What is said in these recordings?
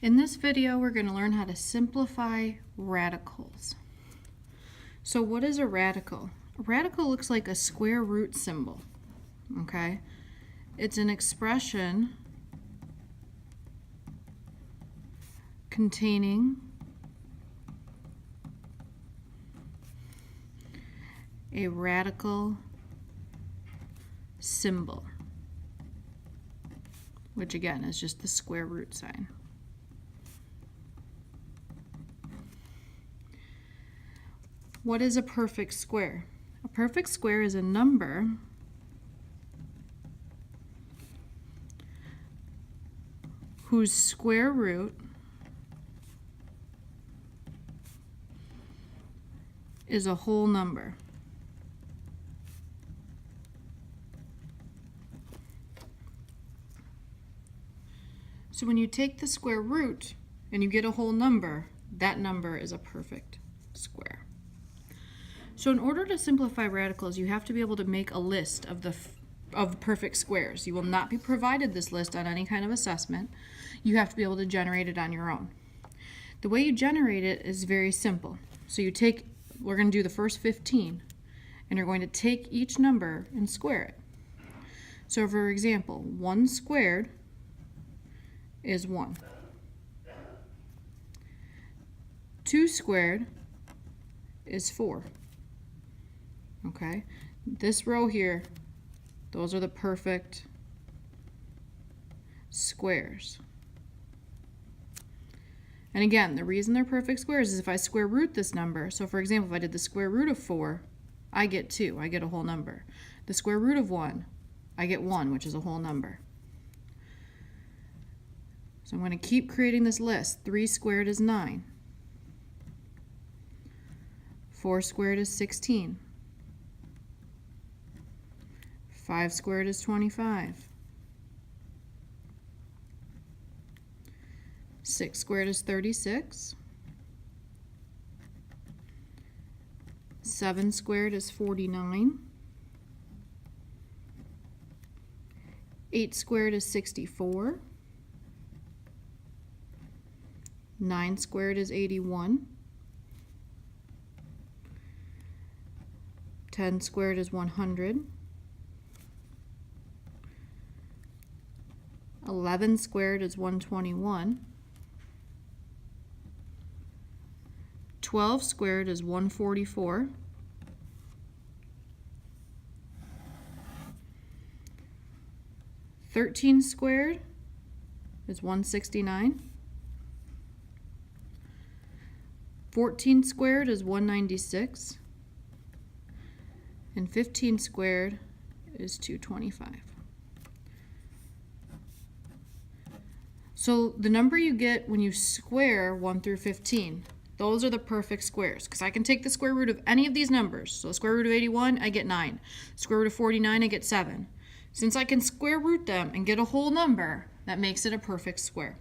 In this video, we're going to learn how to simplify radicals. So what is a radical? A radical looks like a square root symbol, okay? It's an expression containing a radical symbol, which again is just the square root sign. What is a perfect square? A perfect square is a number whose square root is a whole number. So when you take the square root and you get a whole number, that number is a perfect square. So in order to simplify radicals, you have to be able to make a list of perfect squares. You will not be provided this list on any kind of assessment. You have to be able to generate it on your own. The way you generate it is very simple. So we're going to do the first 15, and you're going to take each number and square it. So for example, 1 squared is 1. 2 squared is 4. Okay, this row here, those are the perfect squares. And again, the reason they're perfect squares is if I square root this number, so for example, if I did the square root of 4, I get 2, I get a whole number. The square root of 1, I get 1, which is a whole number. So I'm going to keep creating this list. 3 squared is 9. 4 squared is 16. 5 squared is 25. 6 squared is 36. 7 squared is 49. 8 squared is 64. 9 squared is 81. 10 squared is 100. 11 squared is 121. 12 squared is 144. 13 squared is 169. 14 squared is 196. And 15 squared is 225. So the number you get when you square 1 through 15, those are the perfect squares, because I can take the square root of any of these numbers. So the square root of 81, I get 9. Square root of 49, I get 7. Since I can square root them and get a whole number, that makes it a perfect square.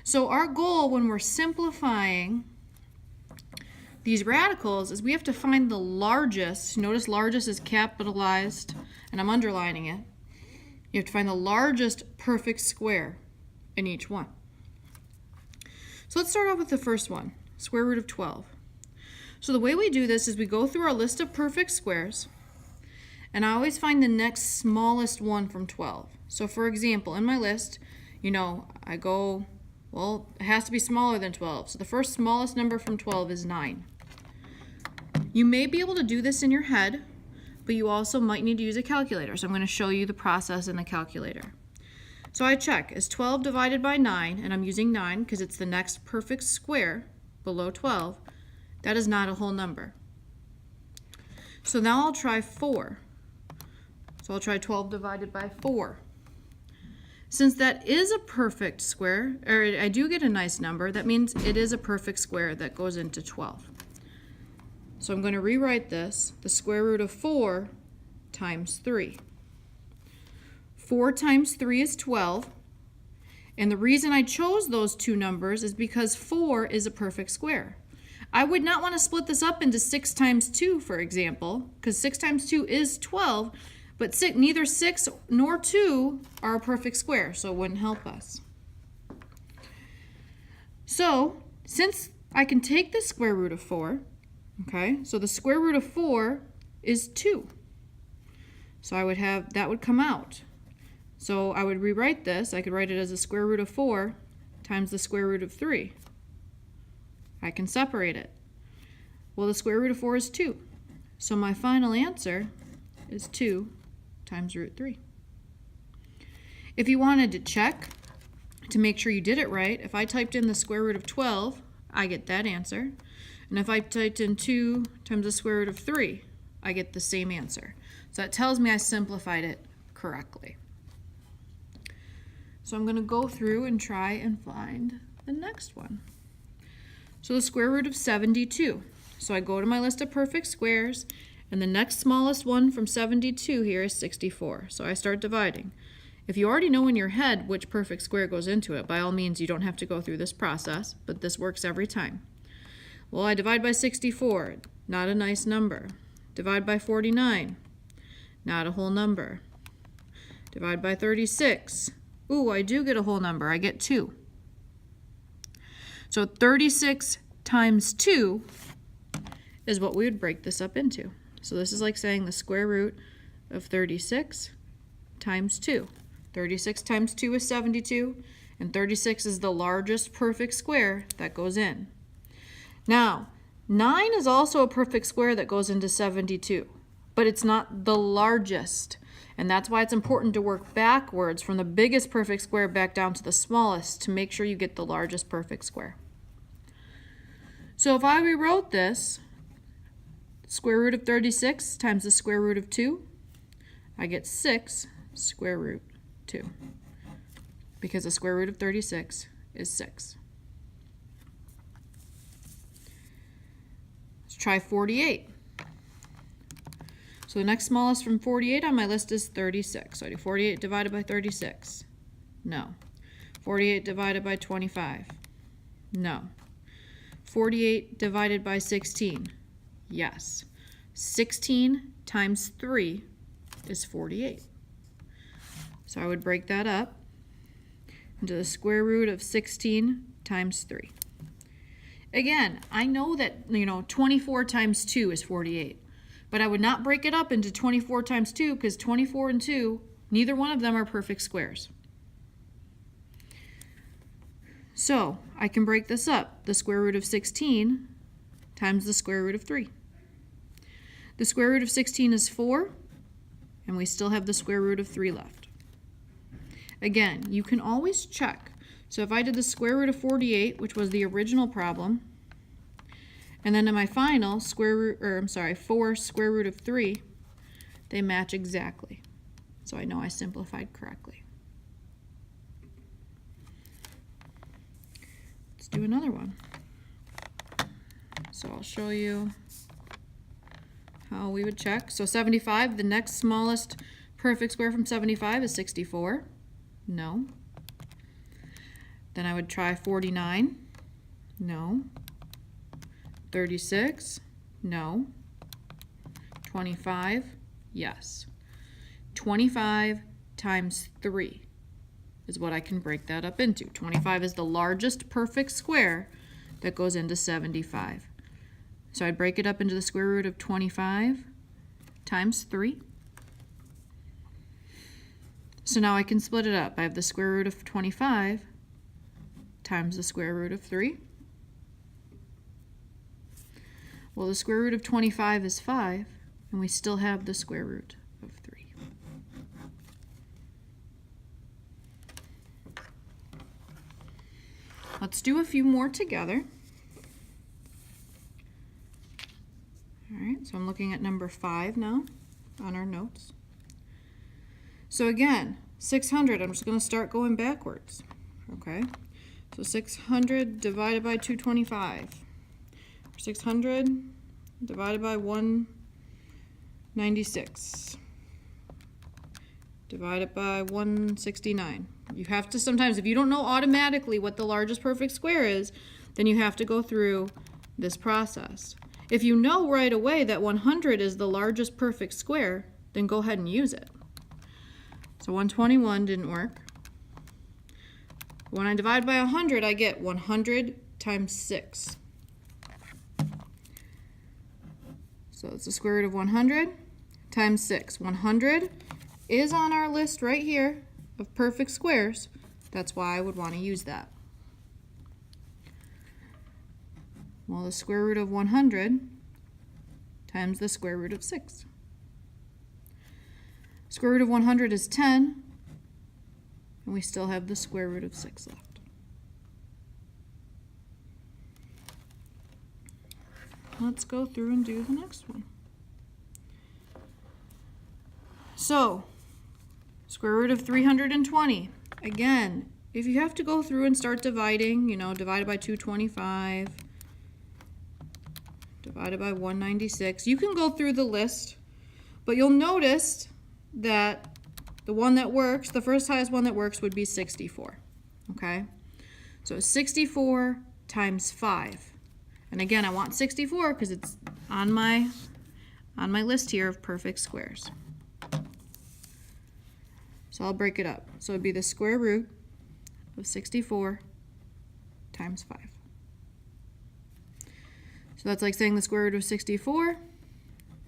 So our goal when we're simplifying these radicals is we have to find the largest. Notice largest is capitalized, and I'm underlining it. You have to find the largest perfect square in each one. So let's start off with the first one, square root of 12. So the way we do this is we go through our list of perfect squares, and I always find the next smallest one from 12. So for example, in my list, I go, well, it has to be smaller than 12. So the first smallest number from 12 is 9. You may be able to do this in your head, but you also might need to use a calculator. So I'm going to show you the process in the calculator. So I check, is 12 divided by 9, and I'm using 9 because it's the next perfect square below 12. That is not a whole number. So now I'll try 4. So I'll try 12 divided by 4. Since that is a perfect square, or I do get a nice number, that means it is a perfect square that goes into 12. So I'm going to rewrite this, the square root of 4 times 3. 4 times 3 is 12, and the reason I chose those two numbers is because 4 is a perfect square. I would not want to split this up into 6 times 2, for example, because 6 times 2 is 12, but neither 6 nor 2 are a perfect square, so it wouldn't help us. So since I can take the square root of 4, okay, so the square root of 4 is 2. So I would have, that would come out. So I would rewrite this. I could write it as the square root of 4 times the square root of 3. I can separate it. Well, the square root of 4 is 2. So my final answer is 2 times root 3. If you wanted to check to make sure you did it right, if I typed in the square root of 12, I get that answer. And if I typed in 2 times the square root of 3, I get the same answer. So that tells me I simplified it correctly. So I'm going to go through and try and find the next one. So the square root of 72. So I go to my list of perfect squares, and the next smallest one from 72 here is 64. So I start dividing. If you already know in your head which perfect square goes into it, by all means you don't have to go through this process, but this works every time. Well, I divide by 64, not a nice number. Divide by 49, not a whole number. Divide by 36. Ooh, I do get a whole number. I get 2. So 36 times 2 is what we would break this up into. So this is like saying the square root of 36 times 2. 36 times 2 is 72, and 36 is the largest perfect square that goes in. Now, 9 is also a perfect square that goes into 72, but it's not the largest. And that's why it's important to work backwards from the biggest perfect square back down to the smallest to make sure you get the largest perfect square. So if I rewrote this, square root of 36 times the square root of 2, I get 6 square root 2, because the square root of 36 is 6. Let's try 48. So the next smallest from 48 on my list is 36. So I do 48 divided by 36. No. 48 divided by 25. No. 48 divided by 16. Yes. 16 times 3 is 48. So I would break that up into the square root of 16 times 3. Again, I know that, 24 times 2 is 48. But I would not break it up into 24 times 2 because 24 and 2, neither one of them are perfect squares. So I can break this up. The square root of 16 times the square root of 3. The square root of 16 is 4, and we still have the square root of 3 left. Again, you can always check. So if I did the square root of 48, which was the original problem, and then in my final 4 square root of 3, they match exactly. So I know I simplified correctly. Let's do another one. So I'll show you how we would check. So 75, the next smallest perfect square from 75 is 64. No. Then I would try 49. No. 36, no. 25, yes. 25 times 3 is what I can break that up into. 25 is the largest perfect square that goes into 75. So I'd break it up into the square root of 25 times 3. So now I can split it up. I have the square root of 25 times the square root of 3. Well, the square root of 25 is 5, and we still have the square root of 3. Let's do a few more together. All right, so I'm looking at number 5 now on our notes. So again, 600, I'm just going to start going backwards. Okay, so 600 divided by 225. 600 divided by 196 divided by 169. You have to sometimes, if you don't know automatically what the largest perfect square is, then you have to go through this process. If you know right away that 100 is the largest perfect square, then go ahead and use it. So 121 didn't work. When I divide by 100, I get 100 times 6. So it's the square root of 100 times 6. 100 is on our list right here of perfect squares. That's why I would want to use that. Well, the square root of 100 times the square root of 6. Square root of 100 is 10, and we still have the square root of 6 left. Let's go through and do the next one. So, square root of 320. Again, if you have to go through and start dividing, divided by 225, divided by 196, you can go through the list, but you'll notice that the one that works, the first highest one that works would be 64, okay? So 64 times 5. And again, I want 64 because it's on my list here of perfect squares. So I'll break it up. So it'd be the square root of 64 times 5. So that's like saying the square root of 64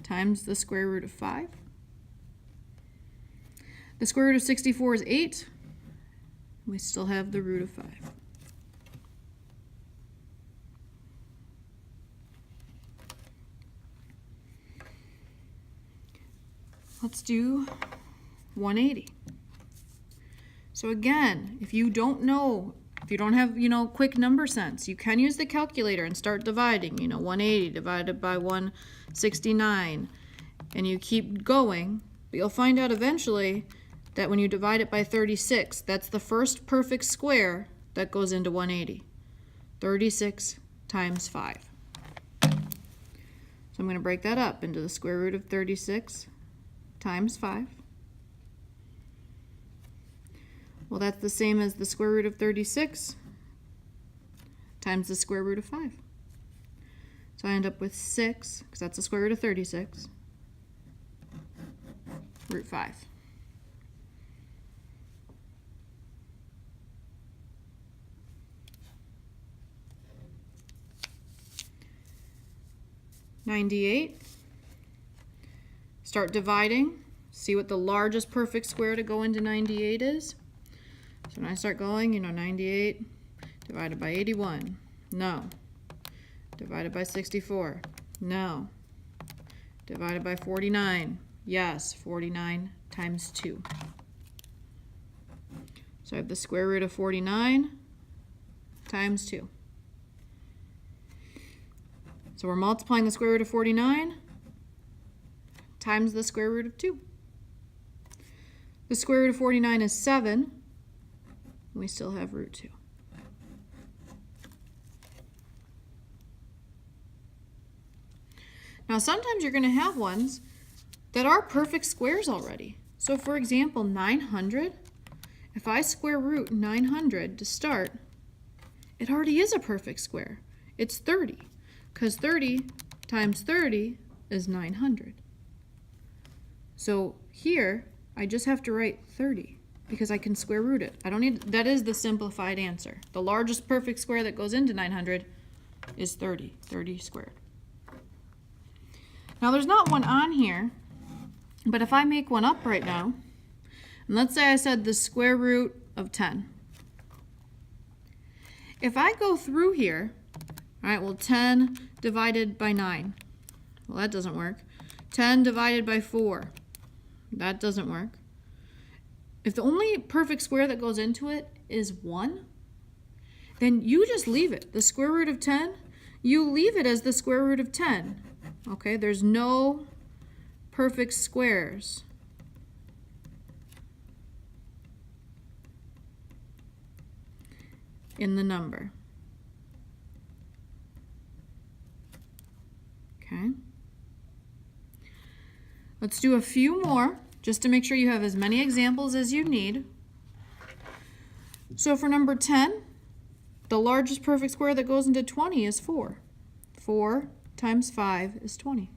times the square root of 5. The square root of 64 is 8. We still have the root of 5. Let's do 180. So again, if you don't know, if you don't have, quick number sense, you can use the calculator and start dividing, 180 divided by 169, and you keep going, but you'll find out eventually that when you divide it by 36, that's the first perfect square that goes into 180. 36 times 5. So I'm going to break that up into the square root of 36 times 5. Well, that's the same as the square root of 36 times the square root of 5. So I end up with 6, because that's the square root of 36, root 5. $98. Start dividing. See what the largest perfect square to go into 98 is. So when I start going, 98 divided by 81. No. Divided by 64. No. Divided by 49. Yes, 49 times 2. So I have the square root of 49 times 2. So we're multiplying the square root of 49 times the square root of 2. The square root of 49 is 7. And we still have root 2. Now sometimes you're going to have ones that are perfect squares already. So for example, 900, if I square root 900 to start, it already is a perfect square. It's 30, because 30 times 30 is 900. So here, I just have to write 30 because I can square root it. I don't need, that is the simplified answer. The largest perfect square that goes into 900 is 30 squared. Now there's not one on here, but if I make one up right now, and let's say I said the square root of 10. If I go through here, all right, well 10 divided by 9. Well, that doesn't work. 10 divided by 4. That doesn't work. If the only perfect square that goes into it is 1, then you just leave it. The square root of 10, you leave it as the square root of 10. Okay, there's no perfect squares. In the number. Okay. Let's do a few more just to make sure you have as many examples as you need. So for number 10, the largest perfect square that goes into 20 is 4. 4 times 5 is 20.